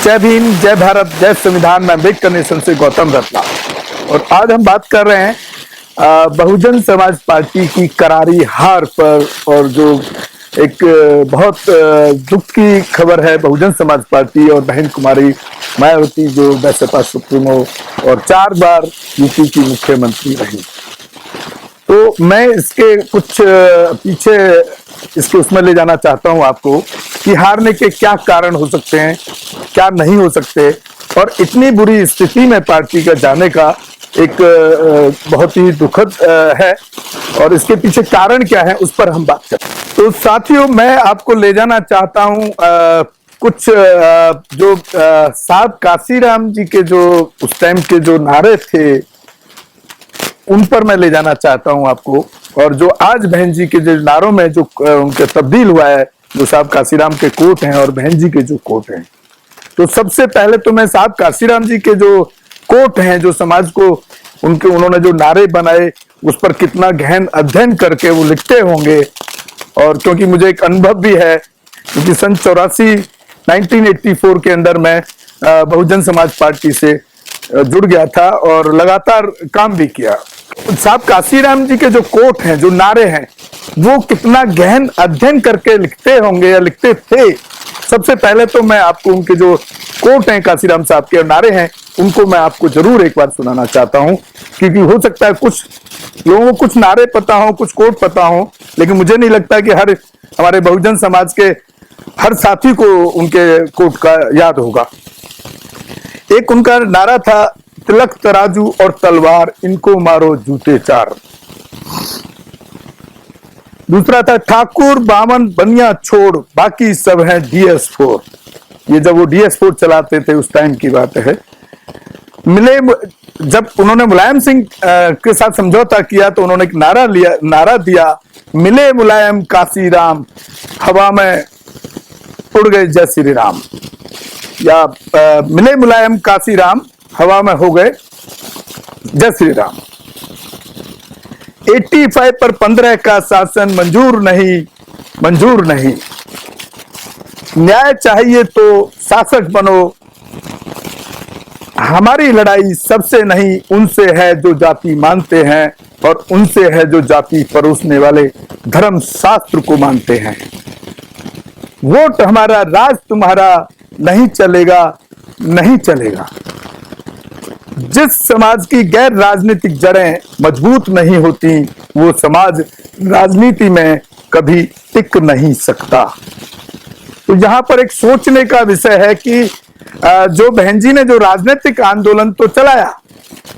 जय भीम, जय भारत, जय संविधान में अम्बेडकर नेशन से गौतम रत्ना। और आज हम बात कर रहे हैं बहुजन समाज पार्टी की करारी हार पर, और जो एक बहुत दुख की खबर है। बहुजन समाज पार्टी और बहन कुमारी मायावती जो बसपा सुप्रीमो और 4 बार यूपी की मुख्यमंत्री रही, तो मैं इसके कुछ पीछे इसके उसमें ले जाना चाहता हूं आपको कि हारने के क्या कारण हो सकते हैं, क्या नहीं हो सकते, और इतनी बुरी स्थिति में पार्टी का जाने का एक बहुत ही दुखद है, और इसके पीछे कारण क्या है उस पर हम बात करें। तो साथियों, मैं आपको ले जाना चाहता हूं कुछ जो साहब काशीराम जी के जो उस टाइम के जो नारे थे उन पर मैं ले जाना चाहता हूं आपको, और जो आज बहन जी के जो नारों में जो उनके तब्दील हुआ है, जो साहब काशीराम के कोट हैं और बहन जी के जो कोट हैं। तो सबसे पहले तो मैं साहब काशीराम जी के जो कोट हैं, जो समाज को उन्होंने जो नारे बनाए उस पर कितना गहन अध्ययन करके वो लिखते होंगे। और क्योंकि मुझे एक अनुभव भी है, क्योंकि सन 1984 के अंदर मैं बहुजन समाज पार्टी से जुड़ गया था और लगातार काम भी किया। साहब काशीराम जी के जो कोट हैं, जो नारे हैं, वो कितना गहन अध्ययन करके लिखते होंगे या लिखते थे। सबसे पहले तो मैं आपको उनके जो कोट हैं, काशीराम साहब के नारे हैं, उनको मैं आपको जरूर एक बार सुनाना चाहता हूं, क्योंकि हो सकता है कुछ लोगों को कुछ नारे पता हो, कुछ कोट पता हो, लेकिन मुझे नहीं लगता कि हमारे बहुजन समाज के हर साथी को उनके कोट का याद होगा। एक उनका नारा था, तिलक तराजू और तलवार, इनको मारो जूते 4। दूसरा था, ठाकुर बामन बनिया छोड़, बाकी सब है DS4। ये जब वो DS4 चलाते थे उस टाइम की बात है। जब उन्होंने मुलायम सिंह के साथ समझौता किया तो उन्होंने एक नारा दिया, मिले मुलायम काशीराम, हवा में उड़ गए जय श्री राम। या मिले मुलायम काशीराम, हवा में हो गए जय श्री राम। 85 पर 15 का शासन मंजूर नहीं। न्याय चाहिए तो शासक बनो, हमारी लड़ाई सबसे नहीं उनसे है जो जाति मानते हैं, और उनसे है जो जाति परोसने वाले धर्म शास्त्र को मानते हैं। वोट हमारा, राज तुम्हारा, नहीं चलेगा। जिस समाज की गैर राजनीतिक जड़ें मजबूत नहीं होती, वो समाज राजनीति में कभी टिक नहीं सकता। तो यहाँ पर एक सोचने का विषय है कि जो बहन जी ने जो राजनीतिक आंदोलन तो चलाया,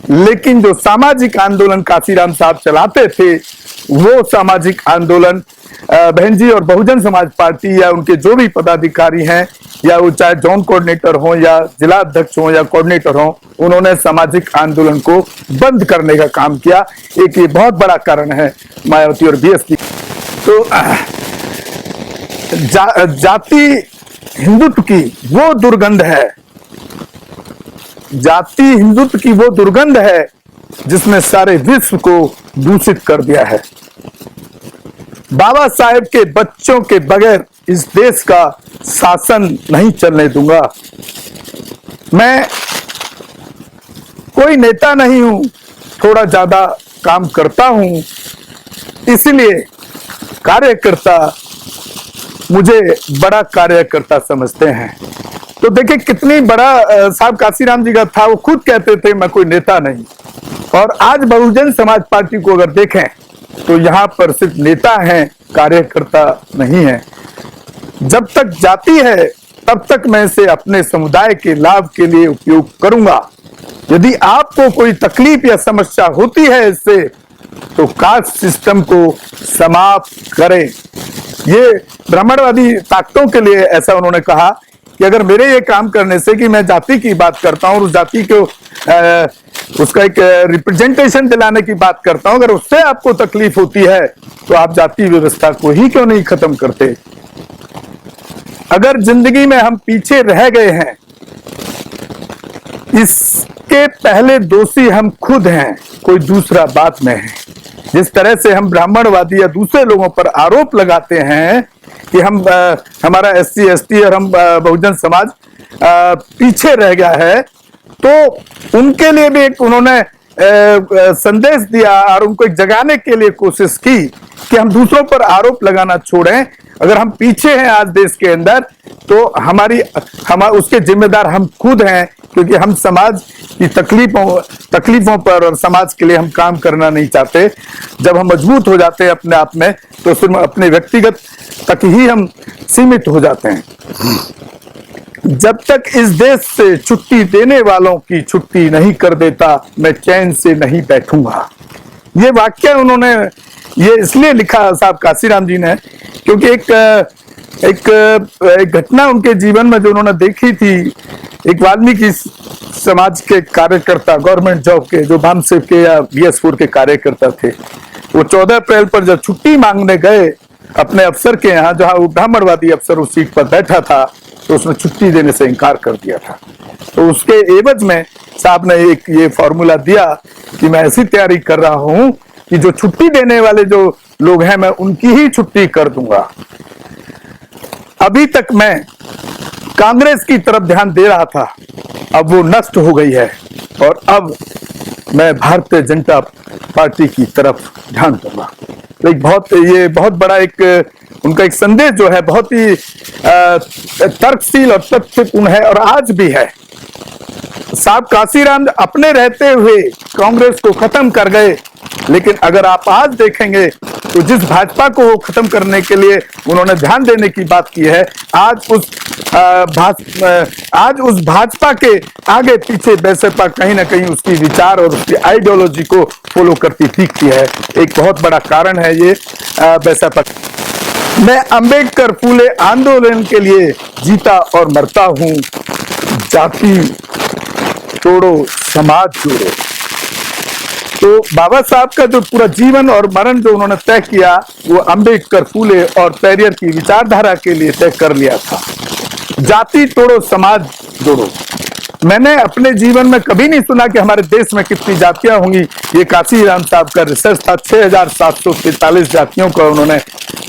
लेकिन जो सामाजिक आंदोलन काशीराम साहब चलाते थे, वो सामाजिक आंदोलन बहन जी और बहुजन समाज पार्टी या उनके जो भी पदाधिकारी हैं, या वो चाहे जोन कोऑर्डिनेटर हो या जिला अध्यक्ष हो या कोऑर्डिनेटर हो, उन्होंने सामाजिक आंदोलन को बंद करने का काम किया। एक ये बहुत बड़ा कारण है मायावती और BSP। तो जाति हिंदुत्व की वो दुर्गंध है, जाति हिंदुत्व की वो दुर्गंध है जिसने सारे विश्व को दूषित कर दिया है। बाबा साहेब के बच्चों के बगैर इस देश का शासन नहीं चलने दूंगा। मैं कोई नेता नहीं हूं, थोड़ा ज्यादा काम करता हूं, इसलिए कार्यकर्ता मुझे बड़ा कार्यकर्ता समझते हैं। तो देखिए कितनी बड़ा साहब काशीराम जी का था। वो खुद कहते थे मैं कोई नेता नहीं। और आज बहुजन समाज पार्टी को अगर देखें तो यहाँ पर सिर्फ नेता हैं, कार्यकर्ता नहीं है। जब तक जाति है तब तक मैं इसे अपने समुदाय के लाभ के लिए उपयोग करूंगा। यदि आपको कोई तकलीफ या समस्या होती है इससे, तो कास्ट सिस्टम को समाप्त करें। ये ब्राह्मणवादी ताकतों के लिए ऐसा उन्होंने कहा कि अगर मेरे ये काम करने से कि मैं जाति की बात करता हूं और उस जाति को उसका एक रिप्रेजेंटेशन दिलाने की बात करता हूं, अगर उससे आपको तकलीफ होती है तो आप जाति व्यवस्था को ही क्यों नहीं खत्म करते। अगर जिंदगी में हम पीछे रह गए हैं, इसके पहले दोषी हम खुद हैं, कोई दूसरा बात में है। जिस तरह से हम ब्राह्मणवादी या दूसरे लोगों पर आरोप लगाते हैं कि हम हमारा SC ST और हम बहुजन समाज पीछे रह गया है, तो उनके लिए भी एक उन्होंने संदेश दिया और उनको एक जगाने के लिए कोशिश की कि हम दूसरों पर आरोप लगाना छोड़ें। अगर हम पीछे हैं आज देश के अंदर, तो हम उसके जिम्मेदार हम खुद हैं, क्योंकि हम समाज की तकलीफों पर और समाज के लिए हम काम करना नहीं चाहते। जब हम मजबूत हो जाते हैं अपने आप में, तो फिर अपने व्यक्तिगत तक ही हम सीमित हो जाते हैं। जब तक इस देश से छुट्टी देने वालों की छुट्टी नहीं कर देता, मैं चैन से नहीं बैठूंगा। ये वाक्य उन्होंने ये इसलिए लिखा साहब काशीराम जी ने, क्योंकि एक घटना उनके जीवन में जो उन्होंने देखी थी। एक वाल्मीकि समाज के कार्यकर्ता, गवर्नमेंट जॉब के, जो भामसेव के या BS4 के कार्यकर्ता थे, वो 14 अप्रैल पर जब छुट्टी मांगने गए अपने अफसर के यहाँ, जहां वो ब्राह्मणवादी अफसर उस सीट पर बैठा था, तो उसने छुट्टी देने से इनकार कर दिया था। तो उसके एवज में साहब ने एक ये फॉर्मूला दिया कि मैं ऐसी तैयारी कर रहा हूं कि जो छुट्टी देने वाले जो लोग हैं, मैं उनकी ही छुट्टी कर दूंगा। अभी तक मैं कांग्रेस की तरफ ध्यान दे रहा था, अब वो नष्ट हो गई है, और अब मैं भारतीय जनता पार्टी की तरफ ध्यान दूंगा। तो ये बहुत बड़ा उनका एक संदेश जो है, बहुत ही तर्कशील और तथ्यपूर्ण है, और आज भी है। साहब काशीराम अपने रहते हुए कांग्रेस को खत्म कर गए, लेकिन अगर आप आज देखेंगे तो जिस भाजपा को वो खत्म करने के लिए उन्होंने ध्यान देने की बात की है, आज उस भाजपा के आगे पीछे बसपा कहीं ना कहीं उसकी विचार और उसकी आइडियोलॉजी को फॉलो करती दिखती है। एक बहुत बड़ा कारण है ये बसपा। मैं अंबेडकर फूले आंदोलन के लिए जीता और मरता हूं, जाति तोड़ो समाज जोड़ो। तो बाबा साहब का जो पूरा जीवन और मरण जो उन्होंने तय किया, वो अंबेडकर, फूले और पेरियर की विचारधारा के लिए तय कर लिया था। जाति तोड़ो समाज जोड़ो। मैंने अपने जीवन में कभी नहीं सुना कि हमारे देश में कितनी जातियां होंगी। ये काशीराम साहब का रिसर्च था। 6743 जातियों का उन्होंने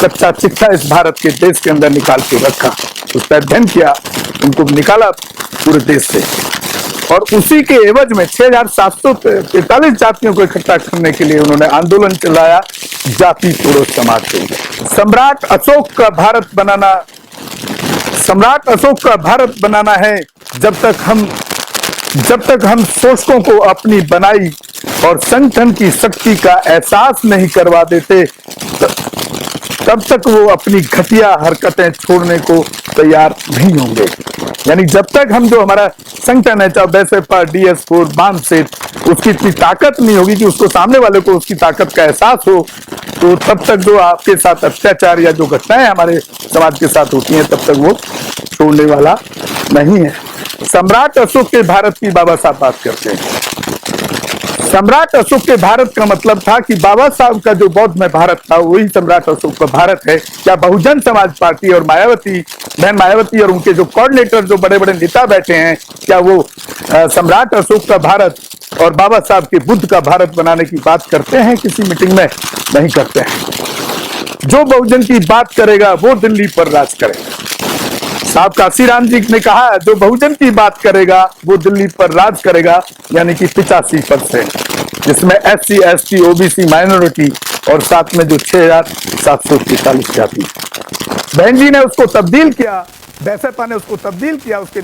कच्चा चिट्ठा इस भारत के देश के अंदर निकाल के रखा, उस पर अध्ययन किया, उनको निकाला पूरे देश से, और उसी के एवज में 6743 जातियों को इकट्ठा करने के लिए उन्होंने आंदोलन चलाया, जाति तोड़ो समाज जोड़ो। सम्राट अशोक का भारत बनाना है। जब तक हम शोषकों को अपनी बनाई और संगठन की शक्ति का एहसास नहीं करवा देते, तब तक वो अपनी घटिया हरकतें छोड़ने को तैयार नहीं होंगे। यानी जब तक हम जो हमारा संगठन है, चाहे बसपा, DS4, बामसेव, उसकी इतनी ताकत नहीं होगी कि उसको सामने वाले को उसकी ताकत का एहसास हो, तो तब तक जो आपके साथ अत्याचार या जो घटनाएं हमारे समाज के साथ होती हैं, तब तक वो छोड़ने वाला नहीं है। सम्राट अशोक के भारत की बाबा साहब बात करते हैं। सम्राट अशोक के भारत का मतलब था कि बाबा साहब का जो बौद्ध में भारत था, वही सम्राट अशोक का भारत है। क्या बहुजन समाज पार्टी और बहन मायावती और उनके जो कोऑर्डिनेटर, जो बड़े बड़े नेता बैठे हैं, क्या वो सम्राट अशोक का भारत और बाबा साहब के बुद्ध का भारत बनाने की बात करते हैं किसी मीटिंग में? नहीं करते हैं। जो बहुजन की बात करेगा वो दिल्ली पर राज करेगा। साहब काशीराम जी ने कहा, जो बहुजन की बात करेगा वो दिल्ली पर राज करेगा, यानी कि 85%, जिसमें SC, ST, OBC माइनॉरिटी और साथ में जो 6743 जाति। बहन जी ने उसको तब्दील किया, बसपा ने उसको तब्दील किया, उसके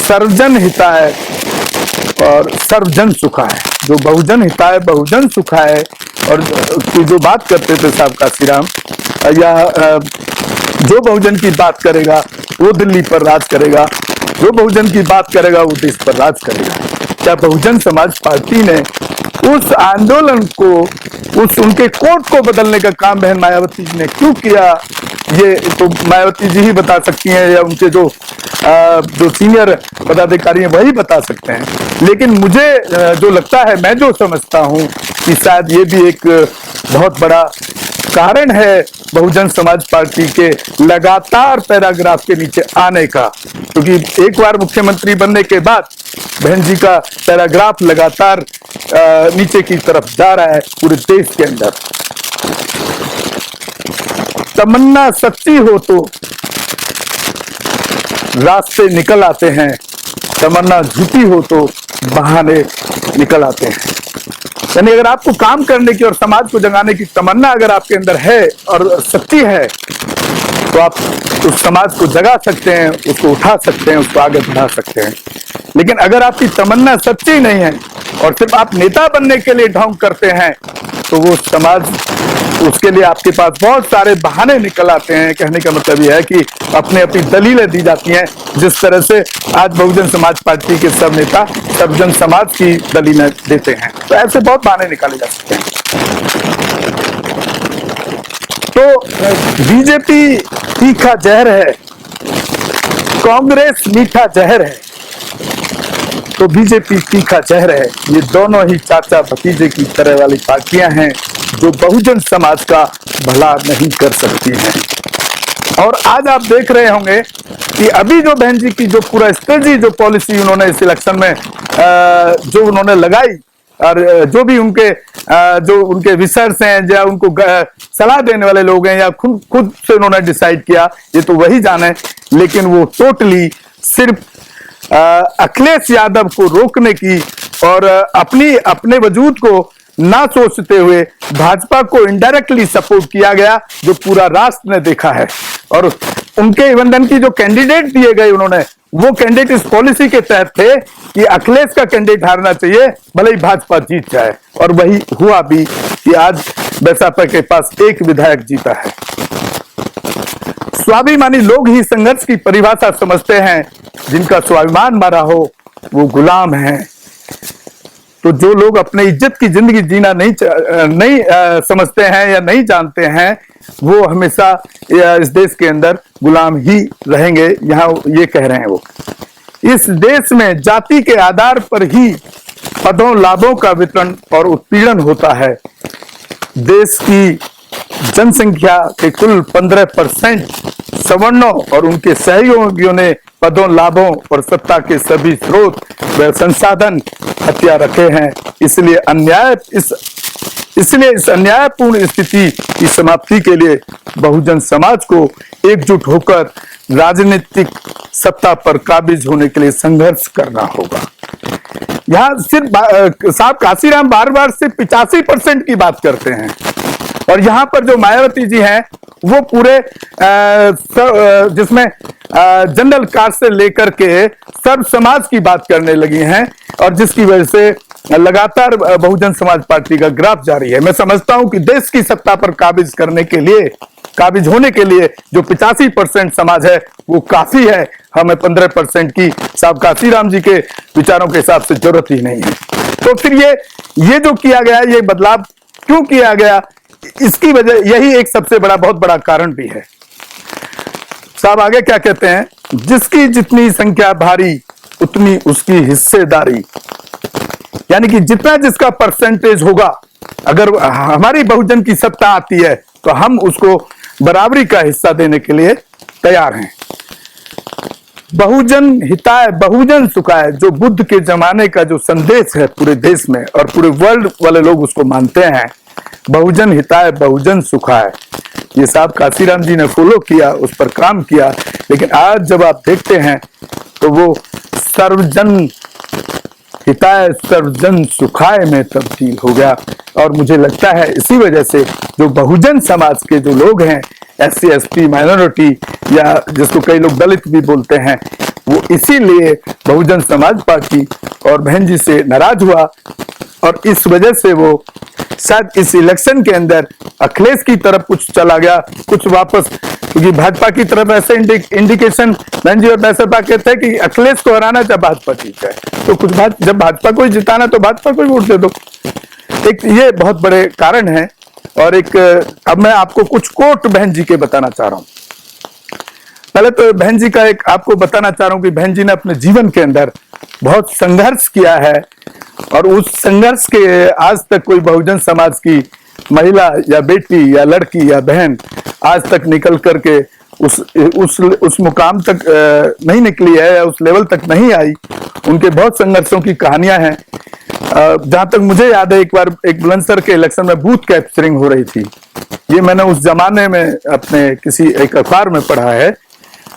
सर्वजन हिताय और सर्वजन सुखाय। जो बहुजन हिताय, बहुजन सुखाय और की जो बात करते थे साहब काशीराम, या जो बहुजन की बात करेगा वो दिल्ली पर राज करेगा, जो बहुजन की बात करेगा वो देश पर राज करेगा। क्या बहुजन समाज पार्टी ने उस आंदोलन को, उनके कोड को बदलने का काम बहन मायावती जी ने क्यों किया? ये तो मायावती जी ही बता सकती हैं, या उनके जो सीनियर पदाधिकारी हैं वही बता सकते हैं। लेकिन मुझे जो लगता है, मैं जो समझता हूं कि शायद ये भी एक बहुत बड़ा कारण है बहुजन समाज पार्टी के लगातार पैराग्राफ के नीचे आने का, क्योंकि एक बार मुख्यमंत्री बनने के बाद बहन जी का पैराग्राफ लगातार नीचे की तरफ जा रहा है पूरे देश के अंदर। तमन्ना सच्ची हो तो रास्ते निकल आते हैं, तमन्ना झूठी हो तो बहाने निकल आते हैं। यानी अगर आपको काम करने की और समाज को जगाने की तमन्ना अगर आपके अंदर है और सच्ची है, तो आप उस समाज को जगा सकते हैं, उसको उठा सकते हैं, उसको आगे बढ़ा सकते हैं। लेकिन अगर आपकी तमन्ना सच्ची नहीं है और सिर्फ आप नेता बनने के लिए ढोंग करते हैं, तो वो समाज, उसके लिए आपके पास बहुत सारे बहाने निकल आते हैं। कहने का मतलब यह है कि अपने अपनी दलीलें दी जाती हैं, जिस तरह से आज बहुजन समाज पार्टी के सब नेता सब जन समाज की दलीलें देते हैं। तो ऐसे बहुत बहाने निकाले जा सकते हैं। तो बीजेपी तीखा जहर है, कांग्रेस मीठा जहर है, तो बीजेपी तीखा जहर है। ये दोनों ही चाचा भतीजे की तरह वाली पार्टियां हैं जो बहुजन समाज का भला नहीं कर सकती हैं। और आज आप देख रहे होंगे कि अभी जो बहन जी की जो पूरा स्ट्रेटजी, जो पॉलिसी उन्होंने इस इलेक्शन में जो उन्होंने लगाई, और जो भी उनके विसर्स हैं या उनको सलाह देने वाले लोग हैं या खुद से उन्होंने डिसाइड किया, ये तो वही जाने। लेकिन वो टोटली सिर्फ अखिलेश यादव को रोकने की और अपने वजूद को ना सोचते हुए भाजपा को इनडायरेक्टली सपोर्ट किया गया, जो पूरा राष्ट्र ने देखा है। और उनके निबंधन की जो कैंडिडेट दिए गए, उन्होंने वो कैंडिडेट इस पॉलिसी के तहत थे कि अखिलेश का कैंडिडेट हारना चाहिए, भले ही भाजपा जीत जाए। और वही हुआ भी कि आज बसपा के पास एक विधायक जीता है। स्वाभिमानी लोग ही संघर्ष की परिभाषा समझते हैं, जिनका स्वाभिमान मारा हो वो गुलाम हैं। तो जो लोग अपने इज्जत की जिंदगी जीना नहीं समझते हैं या नहीं जानते हैं, वो हमेशा इस देश के अंदर गुलाम ही रहेंगे। यहाँ ये कह रहे हैं वो, इस देश में जाति के आधार पर ही पदों लाभों का वितरण और उत्पीड़न होता है। देश की जनसंख्या के कुल 15% सवर्णों और उनके सहयोगियों ने पदों लाभों और सत्ता के सभी स्रोत व संसाधन हत्या रखे हैं। इसलिए इस अन्यायपूर्ण स्थिति की समाप्ति के लिए बहुजन समाज को एकजुट होकर राजनीतिक सत्ता पर काबिज होने के लिए संघर्ष करना होगा। यहाँ सिर्फ साहब काशीराम बार बार सिर्फ 85% की बात करते हैं, और यहाँ पर जो मायावती जी हैं वो पूरे जिसमें जनरल कास्ट से लेकर के सर्व समाज की बात करने लगी हैं, और जिसकी वजह से लगातार बहुजन समाज पार्टी का ग्राफ जारी है। मैं समझता हूं कि देश की सत्ता पर काबिज होने के लिए जो 85% समाज है वो काफी है। हमें 15% की साहब काशीराम जी के विचारों के हिसाब से जरूरत ही नहीं है। तो फिर ये जो किया गया, ये बदलाव क्यों किया गया, इसकी वजह यही एक सबसे बड़ा बहुत बड़ा कारण भी है। साहब आगे क्या कहते हैं, जिसकी जितनी संख्या भारी उतनी उसकी हिस्सेदारी। यानी कि जितना जिसका परसेंटेज होगा, अगर हमारी बहुजन की सत्ता आती है तो हम उसको बराबरी का हिस्सा देने के लिए तैयार हैं। बहुजन हिताय बहुजन सुखाय, जो बुद्ध के जमाने का जो संदेश है पूरे देश में और पूरे वर्ल्ड वाले लोग उसको मानते हैं, बहुजन हिताय बहुजन सुखाय। ये साहब काशीराम जी ने फॉलो किया, उस पर काम किया, लेकिन आज जब आप देखते हैं तो वो सर्वजन हिताय सर्वजन सुखाय में तब्दील हो गया। और मुझे लगता है इसी वजह से जो बहुजन समाज के जो लोग हैं, SC ST माइनॉरिटी या जिसको कई लोग दलित भी बोलते हैं, वो इसीलिए बहुजन समाज पार्टी और बहन जी से नाराज हुआ, और इस वजह से वो शायद इस इलेक्शन के अंदर अखिलेश की तरफ कुछ चला गया, कुछ वापस, क्योंकि भाजपा की तरफ ऐसे इंडिकेशन बहन जी और बसपा कहते हैं कि अखिलेश को हराना चाहे भाजपा जीत जाए, तो कुछ जब भाजपा को जिताना तो भाजपा को वोट दे दो। एक ये बहुत बड़े कारण है। और एक अब मैं आपको कुछ कोट बहन जी के बताना चाह रहा हूं। पहले तो बहन जी का एक आपको बताना चाह रहा हूं कि बहन जी ने अपने जीवन के अंदर बहुत संघर्ष किया है, और उस संघर्ष के आज तक कोई बहुजन समाज की महिला या बेटी या लड़की या बहन आज तक निकल करके उस मुकाम तक नहीं निकली है या उस लेवल तक नहीं आई। उनके बहुत संघर्षों की कहानियां हैं। जहां तक मुझे याद है, एक बार एक बुलंदशहर के इलेक्शन में बूथ कैप्चरिंग हो रही थी। ये मैंने उस जमाने में अपने किसी एक अखबार में पढ़ा है।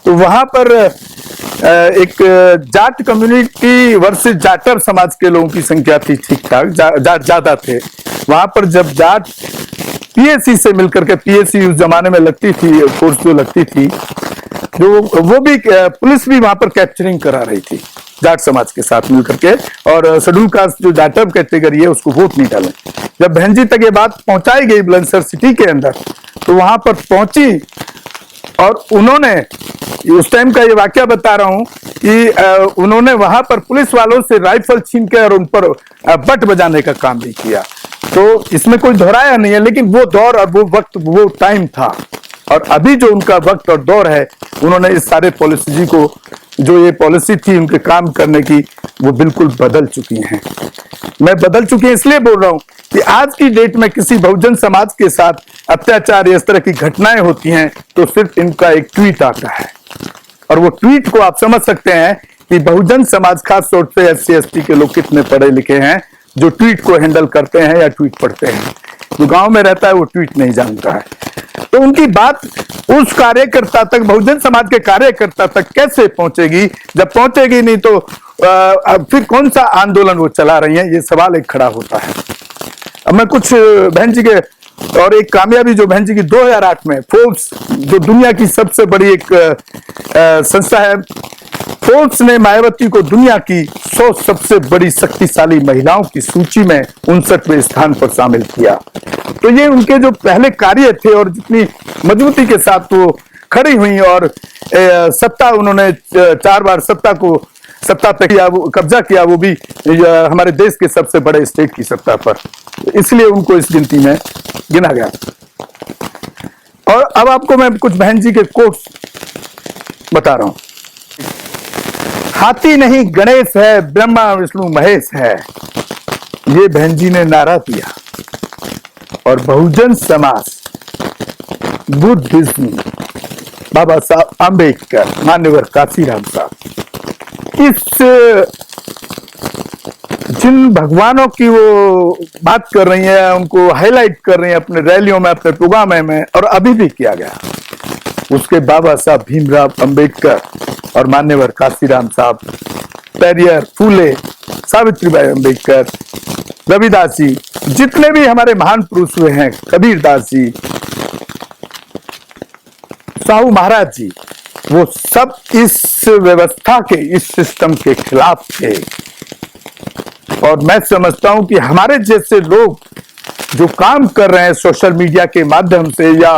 तो वहां पर एक जाट कम्युनिटी वर्सेस जाटर समाज के लोगों की संख्या थी, ठीक ठाक, जाट ज्यादा थे वहां पर। जब जाट पीएससी से मिलकर के, पीएससी उस जमाने में लगती थी, फोर्स जो लगती थी, जो वो भी पुलिस भी वहां पर कैप्चरिंग करा रही थी जाट समाज के साथ मिलकर के, और शेड्यूल कास्ट जो जाटर कैटेगरी है उसको वोट नहीं डाले। जब बहनजी तक ये बात पहुंचाई गई बुलंदशहर सिटी के अंदर, तो वहां पर पहुंची और उन्होंने, उस टाइम का ये वाक्य बता रहा हूं कि उन्होंने वहां पर पुलिस वालों से राइफल छीन के और उन पर बट बजाने का काम भी किया। तो इसमें कोई दोहराया नहीं है, लेकिन वो दौर और वो वक्त, वो टाइम था। और अभी जो उनका वक्त और दौर है, उन्होंने इस सारे पॉलिसी को, जो ये पॉलिसी थी उनके काम करने की, वो बिल्कुल बदल चुकी हैं। मैं बदल चुकी हैं इसलिए बोल रहा हूं कि आज की डेट में किसी बहुजन समाज के साथ अत्याचार या इस तरह की घटनाएं होती हैं तो सिर्फ इनका एक ट्वीट आता है, और वो ट्वीट को आप समझ सकते हैं कि बहुजन समाज, खास तौर से SC ST के लोग कितने पढ़े लिखे हैं जो ट्वीट को हैंडल करते हैं या ट्वीट पढ़ते हैं। जो गांव में रहता है वो ट्वीट नहीं जानता है। तो उनकी बात उस कार्यकर्ता तक, बहुजन समाज के कार्यकर्ता तक कैसे पहुंचेगी? जब पहुंचेगी नहीं तो फिर कौन सा आंदोलन वो चला रही हैं, ये सवाल एक खड़ा होता है। अब मैं कुछ बहन जी के, और एक कामयाबी जो बहन जी की 2008 में फोर्ब्स, जो दुनिया की सबसे बड़ी एक संस्था है, फोर्ब्स ने मायावती को दुनिया की 100 सबसे बड़ी शक्तिशाली महिलाओं की सूची में 59वें स्थान पर शामिल किया। तो ये उनके जो पहले कार्य थे और जितनी मजबूती के साथ वो खड़ी हुई, और सत्ता उन्होंने 4 बार सत्ता पे किया, वो कब्जा किया, वो भी हमारे देश के सबसे बड़े स्टेट की सत्ता पर, इसलिए उनको इस गिनती में गिना गया। और अब आपको मैं कुछ बहन जी के कोट्स बता रहा हूं। हाथी नहीं गणेश है, ब्रह्मा विष्णु महेश है, ये बहन जी ने नारा दिया। और बहुजन समाज, बुद्धिज्म, बाबा साहब आंबेडकर, मान्यवर काशीराम साहब, इस जिन भगवानों की वो बात कर रही है, उनको हाईलाइट कर रही है अपने रैलियों में, अपने प्रोग्राम में, और अभी भी किया गया। उसके बाबा साहब भीमराव अंबेडकर और मान्यवर काशीराम साहब, पेरियर, फूले, सावित्रीबाई अंबेडकर, रविदास जी, जितने भी हमारे महान पुरुष हुए हैं, कबीरदास जी, साहू महाराज जी, वो सब इस व्यवस्था के, इस सिस्टम के खिलाफ थे। और मैं समझता हूं कि हमारे जैसे लोग जो काम कर रहे हैं सोशल मीडिया के माध्यम से, या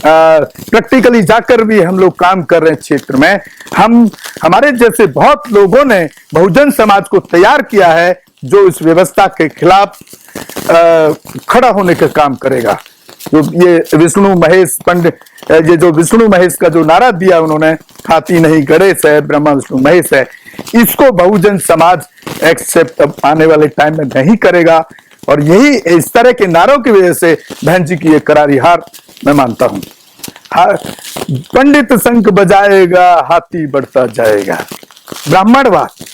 प्रैक्टिकली जाकर भी हम लोग काम कर रहे हैं क्षेत्र में, हमारे जैसे बहुत लोगों ने बहुजन समाज को तैयार किया है जो इस व्यवस्था के खिलाफ खड़ा होने का काम करेगा। जो ये विष्णु महेश पंडित, ये जो विष्णु महेश का जो नारा दिया उन्होंने, हाथी नहीं गणेश है, ब्रह्मा विष्णु महेश है, इसको बहुजन समाज एक्सेप्ट आने वाले टाइम में नहीं करेगा। और यही इस तरह के नारों की वजह से बहन जी की ये करारी हार मैं मानता हूं। पंडित शंख बजाएगा, हाथी बढ़ता जाएगा, ब्राह्मणवाद,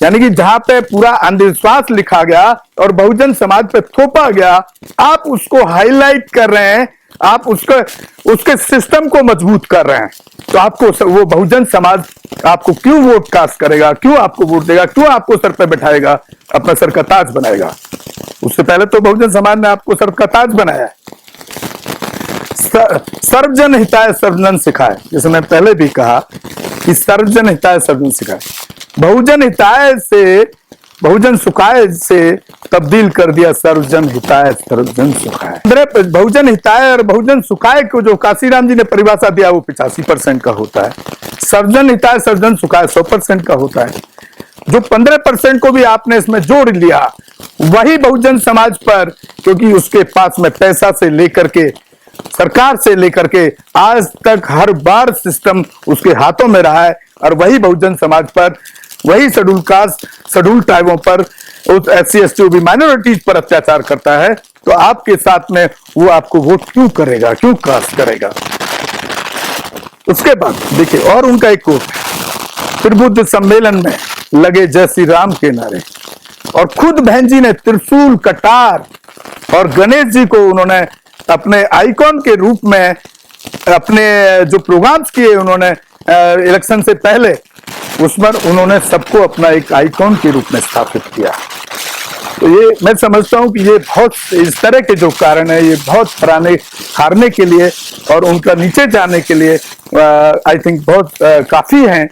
यानी कि जहां पे पूरा अंधविश्वास लिखा गया और बहुजन समाज पे थोपा गया, आप उसको हाईलाइट कर रहे हैं, आप उसके सिस्टम को मजबूत कर रहे हैं। तो आपको वो बहुजन समाज आपको क्यों वोट कास्ट करेगा, क्यों आपको वोट देगा, क्यों आपको सर पे बैठाएगा, अपना सर का ताज बनाएगा? उससे पहले तो बहुजन समाज ने आपको सर का ताज बनाया है। सर्वजन हिताय सर्वजन सिखाए, जैसे मैं पहले भी कहा कि सर्वजन हिताय सर्वजन सिखाए, बहुजन हिताय से बहुजन सुखाय से तब्दील कर दिया सर्वजन हिताय सर्वजन सुखाय। बहुजन हिताय और बहुजन सुखाय को जो काशीराम जी ने परिभाषा दिया वो 85% का होता है, सर्वजन हिताय सर्वजन सुखाय 100% का होता है। जो 15% को भी आपने इसमें जोड़ लिया, वही बहुजन समाज पर, क्योंकि उसके पास में पैसा से लेकर के, सरकार से लेकर के आज तक हर बार सिस्टम उसके हाथों में रहा है, और वही बहुजन समाज पर, वही शेड्यूल कास्ट, शेड्यूल ट्राइबों पर, उस SC ST भी माइनॉरिटीज पर अत्याचार करता है। तो आपके साथ में वो आपको वोट क्यों करेगा, क्यों कास्ट करेगा? उसके बाद देखिए, और उनका एक कोट, त्रिबुद्ध सम्मेलन में लगे जय श्री राम के नारे, और खुद बहन जी ने त्रिशूल, कटार और गणेश जी को उन्होंने अपने आइकॉन के रूप में अपने जो प्रोग्राम्स किए उन्होंने इलेक्शन से पहले, उस पर उन्होंने सबको अपना एक आइकॉन के रूप में स्थापित किया। तो ये मैं समझता हूं कि ये बहुत इस तरह के जो कारण है, ये बहुत हारने के लिए और उनका नीचे जाने के लिए आई थिंक बहुत काफी हैं।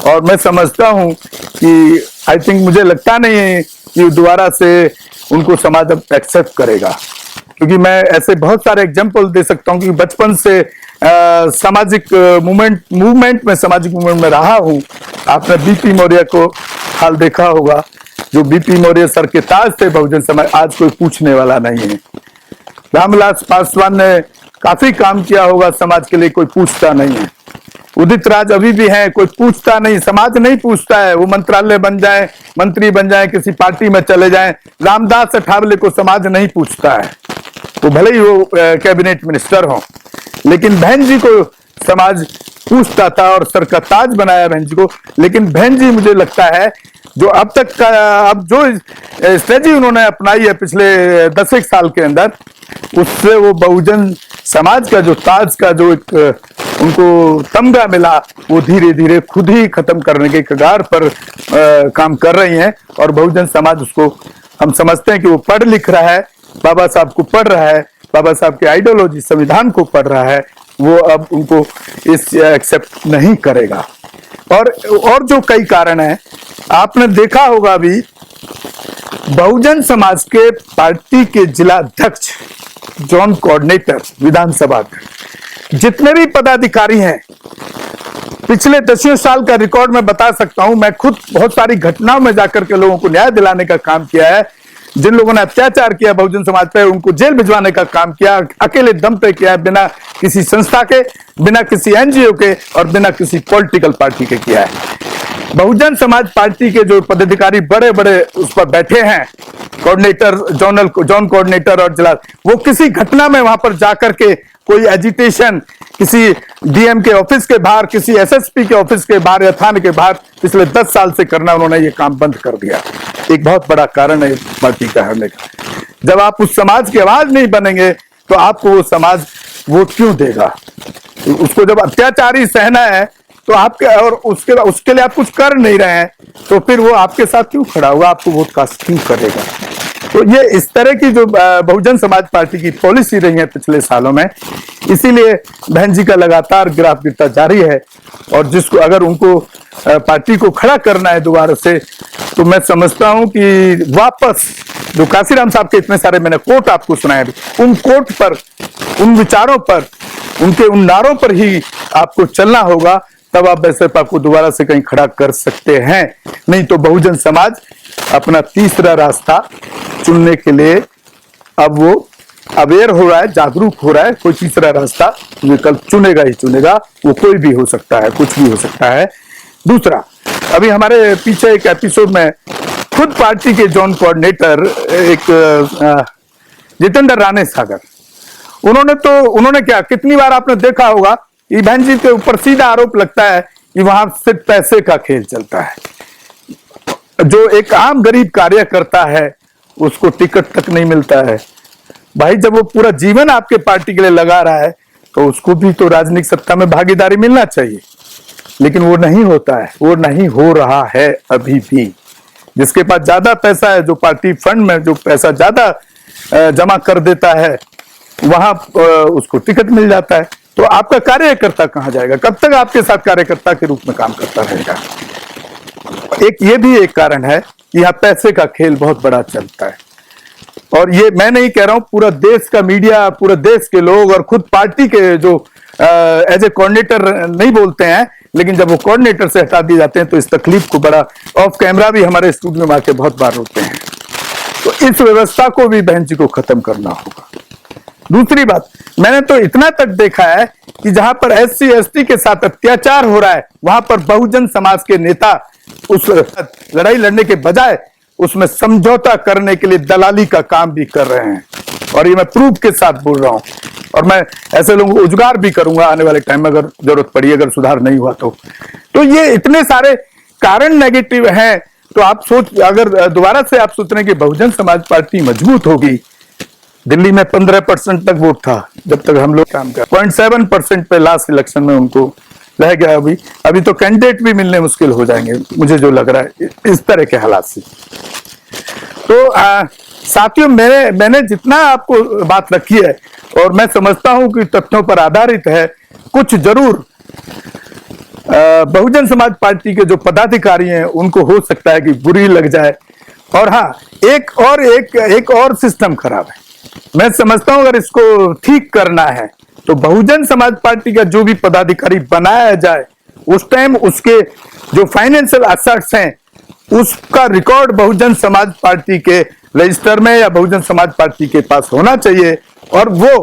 और मैं समझता हूं कि आई थिंक मुझे लगता नहीं है कि दोबारा से उनको समाज अब एक्सेप्ट करेगा, क्योंकि मैं ऐसे बहुत सारे एग्जाम्पल दे सकता हूं कि बचपन से सामाजिक मूवमेंट में रहा हूं। आपने बीपी मौर्य को हाल देखा होगा, जो बीपी मौर्य सर के ताज थे बहुजन समाज, आज कोई पूछने वाला नहीं है। रामविलास पासवान ने काफी काम किया होगा समाज के लिए, कोई पूछता नहीं है। उदित राज अभी भी हैं, कोई पूछता नहीं, समाज नहीं पूछता है। वो मंत्रालय बन जाए, मंत्री बन जाए, किसी पार्टी में चले जाएं, रामदास अठावले को समाज नहीं पूछता है, वो भले ही वो कैबिनेट मिनिस्टर हो, लेकिन बहन जी को समाज पूछता था और सर का ताज बनाया बहन जी को। लेकिन बहन जी मुझे लगता है जो अब तक का अब जो स्ट्रेटजी उन्होंने अपनाई है पिछले 10 साल के अंदर, उससे वो बहुजन समाज का जो ताज का जो एक उनको तमगा मिला, वो धीरे धीरे खुद ही खत्म करने के कगार पर काम कर रही हैं। और बहुजन समाज उसको हम समझते हैं कि वो पढ़ लिख रहा है, बाबा साहब को पढ़ रहा है, बाबा साहब की आइडियोलॉजी संविधान को पढ़ रहा है, वो अब उनको इस एक्सेप्ट नहीं करेगा। और जो कई कारण है, आपने देखा होगा अभी बहुजन समाज के पार्टी के जिला अध्यक्ष, जोन कोऑर्डिनेटर विधानसभा के जितने भी पदाधिकारी हैं, पिछले 10 साल का रिकॉर्ड मैं बता सकता हूं। मैं खुद बहुत सारी घटनाओं में जाकर के लोगों को न्याय दिलाने का काम किया है। जिन लोगों ने अत्याचार किया बहुजन समाज पे, उनको जेल भिजवाने का काम किया, अकेले दम पे किया, बिना किसी संस्था के, बिना किसी एनजीओ के और बिना किसी पॉलिटिकल पार्टी के किया है। बहुजन समाज पार्टी के जो पदाधिकारी बड़े बड़े उस पर बैठे हैं, कोऑर्डिनेटर, जोन कोऑर्डिनेटर और जिला, वो किसी घटना में वहां पर जाकर के कोई एजिटेशन किसी डीएम के ऑफिस के बाहर, किसी एसएसपी के ऑफिस के बाहर या थाने के बाहर पिछले 10 साल से करना, उन्होंने ये काम बंद कर दिया। एक बहुत बड़ा कारण है पार्टी का हारने का। जब आप उस समाज की आवाज नहीं बनेंगे तो आपको वो समाज वोट क्यों देगा? उसको जब अत्याचारी सहना है तो आपके और उसके लिए आप कुछ कर नहीं रहे हैं, तो फिर वो आपके साथ क्यों खड़ा होगा, आपको वोट कास्ट क्यों करेगा? तो ये इस तरह की जो बहुजन समाज पार्टी की पॉलिसी रही है पिछले सालों में, इसीलिए बहन जी का लगातार गिराफ गिरता जारी है। और जिसको अगर उनको पार्टी को खड़ा करना है दोबारा से, तो मैं समझता हूं कि वापस जो काशीराम साहब के इतने सारे मैंने कोट आपको सुनाए, उन कोट पर, उन विचारों पर, उनके उन नारों पर ही आपको चलना होगा, तब आप बैसपा को दोबारा से कहीं खड़ा कर सकते हैं। नहीं तो बहुजन समाज अपना तीसरा रास्ता चुनने के लिए अब वो अवेयर हो रहा है, जागरूक हो रहा है। कोई तीसरा रास्ता विकल्प चुनेगा ही चुनेगा, वो कोई भी हो सकता है, कुछ भी हो सकता है। दूसरा, अभी हमारे पीछे एक एपिसोड में खुद पार्टी के जोन कोऑर्डिनेटर एक जितेंद्र राणे सागर, उन्होंने क्या, कितनी बार आपने देखा होगा, बहन जी के ऊपर सीधा आरोप लगता है कि वहां सिर्फ पैसे का खेल चलता है। जो एक आम गरीब कार्यकर्ता है उसको टिकट तक नहीं मिलता है। भाई, जब वो पूरा जीवन आपके पार्टी के लिए लगा रहा है तो उसको भी तो राजनीतिक सत्ता में भागीदारी मिलना चाहिए, लेकिन वो नहीं होता है, वो नहीं हो रहा है अभी भी। जिसके पास ज्यादा पैसा है, जो पार्टी फंड में जो पैसा ज्यादा जमा कर देता है, वहां उसको टिकट मिल जाता है। तो आपका कार्यकर्ता कहां जाएगा? कब तक आपके साथ कार्यकर्ता के रूप में काम करता रहेगा? ये भी एक कारण है कि यहाँ पैसे का खेल बहुत बड़ा चलता है। और ये मैं नहीं कह रहा हूं, पूरा देश का मीडिया, पूरे देश के लोग और खुद पार्टी के जो एज ए कोऑर्डिनेटर नहीं बोलते हैं, लेकिन जब वो कोऑर्डिनेटर से हटा दिए जाते हैं तो इस तकलीफ को बड़ा ऑफ कैमरा भी हमारे स्टूडियो में आके बहुत बार होते हैं। तो इस व्यवस्था को भी बहन जी को खत्म करना होगा। दूसरी बात, मैंने तो इतना तक देखा है कि जहां पर SC ST के साथ अत्याचार हो रहा है, वहां पर बहुजन समाज के नेता उस लड़ाई लड़ने के बजाय उसमें समझौता करने के लिए दलाली का काम भी कर रहे हैं। और ये मैं प्रूफ के साथ बोल रहा हूं, और मैं ऐसे लोगों को उजागर भी करूंगा आने वाले टाइम में, अगर जरूरत पड़ी, अगर सुधार नहीं हुआ तो ये इतने सारे कारण नेगेटिव हैं। तो आप अगर दोबारा से आप सोच रहे हैं कि बहुजन समाज पार्टी मजबूत होगी, दिल्ली में 15% तक वोट था जब तक हम लोग काम कर, 0.7% पे लास्ट इलेक्शन में उनको रह गया। अभी तो कैंडिडेट भी मिलने मुश्किल हो जाएंगे, मुझे जो लग रहा है इस तरह के हालात से। तो साथियों, मैंने जितना आपको बात रखी है और मैं समझता हूं कि तथ्यों पर आधारित है, कुछ जरूर बहुजन समाज पार्टी के जो पदाधिकारी हैं उनको हो सकता है कि बुरी लग जाए। और हाँ, एक और सिस्टम खराब है। मैं समझता हूं अगर इसको ठीक करना है तो बहुजन समाज पार्टी का जो भी पदाधिकारी बनाया जाए, उस टाइम उसके जो फाइनेंशियल एसेट्स हैं उसका रिकॉर्ड बहुजन समाज पार्टी के रजिस्टर में या बहुजन समाज पार्टी के पास होना चाहिए। और वो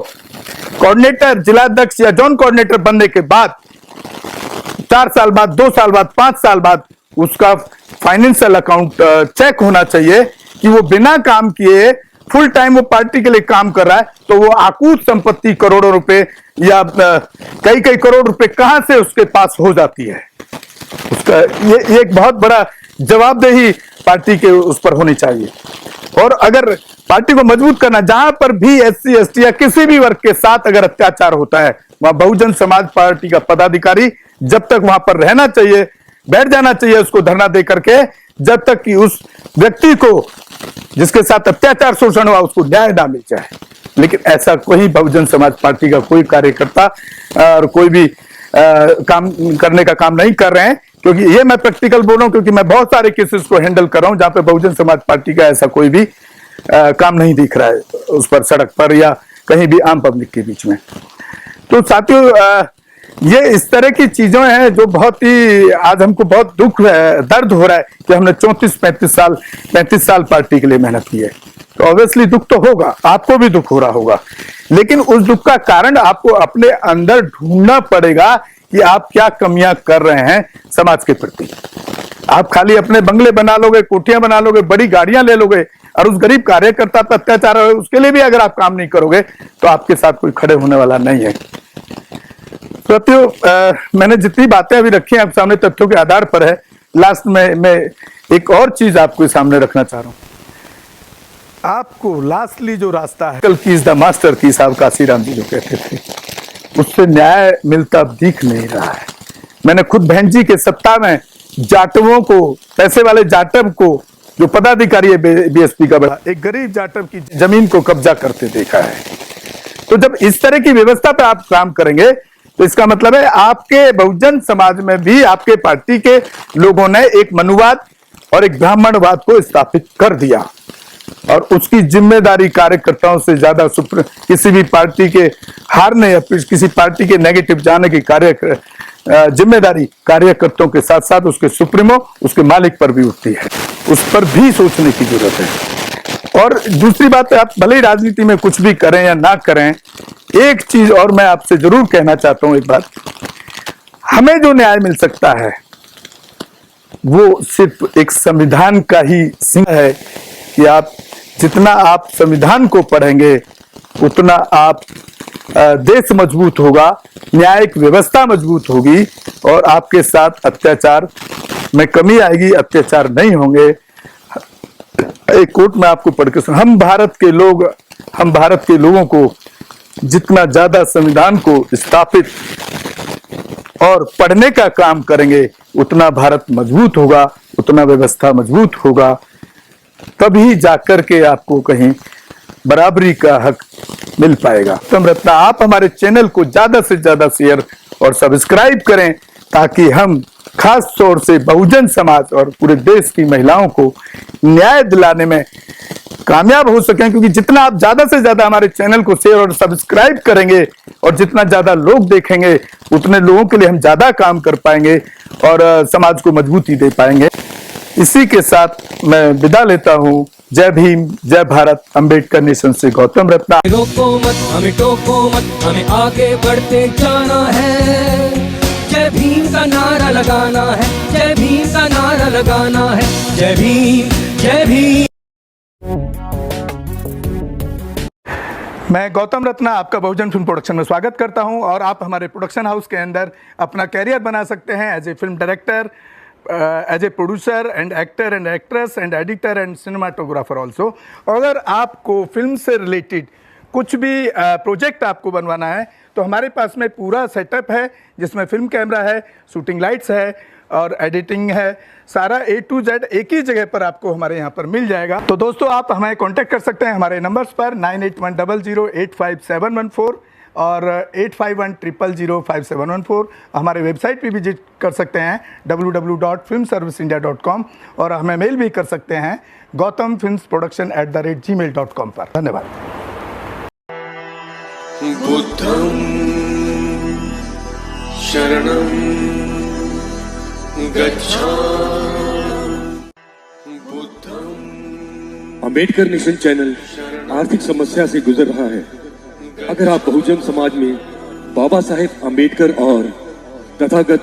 कोऑर्डिनेटर, जिलाध्यक्ष या जोन कोऑर्डिनेटर बनने के बाद 4 साल बाद, 2 साल बाद, 5 साल बाद उसका फाइनेंशियल अकाउंट चेक होना चाहिए कि वो बिना काम किए फुल टाइम वो पार्टी के लिए काम कर रहा है। तो वो आकूत संपत्ति करोड़ों रुपए या कई करोड़ रुपए कहां से उसके पास हो जाती है, उसका ये एक बहुत बड़ा जवाबदेही पार्टी के उस पर होनी चाहिए। और अगर पार्टी को मजबूत करना, जहां पर भी SC ST या किसी भी वर्ग के साथ अगर अत्याचार होता है, वहां बहुजन समाज पार्टी का पदाधिकारी जब तक वहां पर रहना चाहिए, बैठ जाना चाहिए उसको धरना दे करके, जब तक कि उस व्यक्ति को जिसके साथ अत्याचार शोषण हुआ उसको न्याय ना मिल जाए। लेकिन ऐसा कोई बहुजन समाज पार्टी का कोई कार्यकर्ता और कोई भी काम करने का काम नहीं कर रहे हैं, क्योंकि ये मैं प्रैक्टिकल बोल रहा हूं, क्योंकि मैं बहुत सारे केसेस को हैंडल कर रहा हूं जहां पे बहुजन समाज पार्टी का ऐसा कोई भी काम नहीं दिख रहा है उस पर, सड़क पर या कहीं भी आम पब्लिक के बीच में। तो साथियों, ये इस तरह की चीजें हैं जो बहुत ही आज हमको बहुत दुख दर्द हो रहा है कि हमने 35 साल पार्टी के लिए मेहनत की है। तो ऑब्वियसली दुख तो होगा, आपको भी दुख हो रहा होगा, लेकिन उस दुख का कारण आपको अपने अंदर ढूंढना पड़ेगा कि आप क्या कमियां कर रहे हैं समाज के प्रति। आप खाली अपने बंगले बना लोगे, कोठियां बना लोगे, बड़ी गाड़ियां ले लोगे और उस गरीब कार्यकर्ता पर अत्याचार हो उसके लिए भी अगर आप काम नहीं करोगे तो आपके साथ कोई खड़े होने वाला नहीं है। साथियों, मैंने जितनी बातें अभी रखी हैं आप सामने तथ्यों के आधार पर है। लास्ट में मैं एक और चीज आपको सामने रखना चाह रहा हूं। आपको लास्टली जो रास्ता है, कल की इज द मास्टर की, साहब काशीराम जी जो कहते थे, उससे न्याय मिलता दिख नहीं रहा है। मैंने खुद बहन जी के सत्ता में जाटवों को, पैसे वाले जाटव को, जो पदाधिकारी है BSP का बड़ा, एक गरीब जाटव की जमीन को कब्जा करते देखा है। तो जब इस तरह की व्यवस्था पे आप काम करेंगे तो इसका मतलब है आपके बहुजन समाज में भी आपके पार्टी के लोगों ने एक मनुवाद और एक ब्राह्मणवाद को स्थापित कर दिया, और उसकी जिम्मेदारी कार्यकर्ताओं से ज्यादा किसी भी पार्टी के हारने या किसी पार्टी के नेगेटिव जाने की जिम्मेदारी कार्यकर्ताओं के साथ साथ उसके सुप्रीमो, उसके मालिक पर भी उठती है। उस पर भी सोचने की जरूरत है। और दूसरी बात, आप भले ही राजनीति में कुछ भी करें या ना करें, एक चीज और मैं आपसे जरूर कहना चाहता हूं, एक बात, हमें जो न्याय मिल सकता है वो सिर्फ एक संविधान का ही सिंह है कि आप जितना आप संविधान को पढ़ेंगे उतना आप देश मजबूत होगा, न्यायिक व्यवस्था मजबूत होगी और आपके साथ अत्याचार में कमी आएगी, अत्याचार नहीं होंगे। एक कोट में आपको पढ़ के हम भारत के लोगों को जितना ज्यादा संविधान को स्थापित और पढ़ने का काम करेंगे उतना भारत मजबूत होगा, उतना व्यवस्था मजबूत होगा, तभी जाकर के आपको कहीं बराबरी का हक मिल पाएगा। रत्ना, आप हमारे चैनल को ज्यादा से ज्यादा शेयर और सब्सक्राइब करें ताकि हम खास तौर से बहुजन समाज और पूरे देश की महिलाओं को न्याय दिलाने में कामयाब हो सकें, क्योंकि जितना आप ज्यादा से ज्यादा हमारे चैनल को शेयर और सब्सक्राइब करेंगे और जितना ज्यादा लोग देखेंगे उतने लोगों के लिए हम ज्यादा काम कर पाएंगे और समाज को मजबूती दे पाएंगे। इसी के साथ मैं विदा लेता हूं। जय भीम, जय भारत। अंबेडकर नेशन से गौतम रत्ना। रोको मत, हमें टोको मत, हमें आगे बढ़ते जाना है। जय भीम का नारा लगाना है, जय भीम का नारा लगाना है। जय भीम, जय भीम। मैं गौतम रत्ना आपका बहुजन फिल्म प्रोडक्शन में स्वागत करता हूं और आप हमारे प्रोडक्शन हाउस के अंदर अपना कैरियर बना सकते हैं as a film director, as a producer and actor and actress and editor and cinematographer also. अगर आपको फिल्म से रिलेटेड कुछ भी प्रोजेक्ट आपको बनवाना है तो हमारे पास में पूरा सेटअप है, जिसमें फिल्म कैमरा है, शूटिंग लाइट्स है और एडिटिंग है। सारा A to Z एक ही जगह पर आपको हमारे यहाँ पर मिल जाएगा। तो दोस्तों आप हमें कांटेक्ट कर सकते हैं हमारे नंबर्स पर 9810085714 और 8510005714। हमारे वेबसाइट पे विजिट कर सकते हैं www.filmserviceindia.com और हमें मेल भी कर सकते हैं gautamfilmsproduction@gmail.com पर। धन्यवाद। बुद्धं शरणं गच्छामि। अंबेडकर नेशन चैनल आर्थिक समस्या से गुजर रहा है। अगर आप बहुजन समाज में बाबा साहेब अंबेडकर और तथागत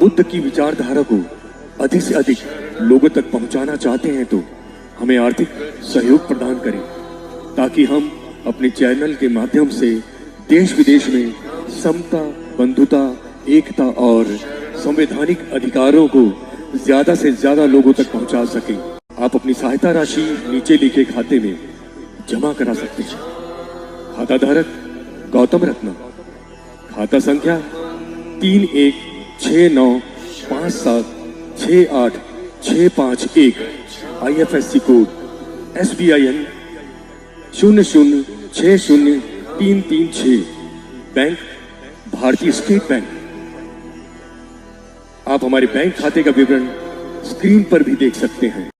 बुद्ध की विचारधारा को अधिक से अधिक लोगों तक पहुंचाना चाहते हैं तो हमें आर्थिक सहयोग प्रदान करें, ताकि हम अपने चैनल के माध्यम से देश विदेश में समता, बंधुता, एकता और संवैधानिक अधिकारों को ज्यादा से ज्यादा लोगों तक पहुंचा सकें। आप अपनी सहायता राशि नीचे लिखे खाते में जमा करा सकते हैं। खाता धारक गौतम रत्न, खाता संख्या 3169576865 IFSC कोड SBIN 0060336, बैंक भारतीय स्टेट बैंक। आप हमारे बैंक खाते का विवरण स्क्रीन पर भी देख सकते हैं।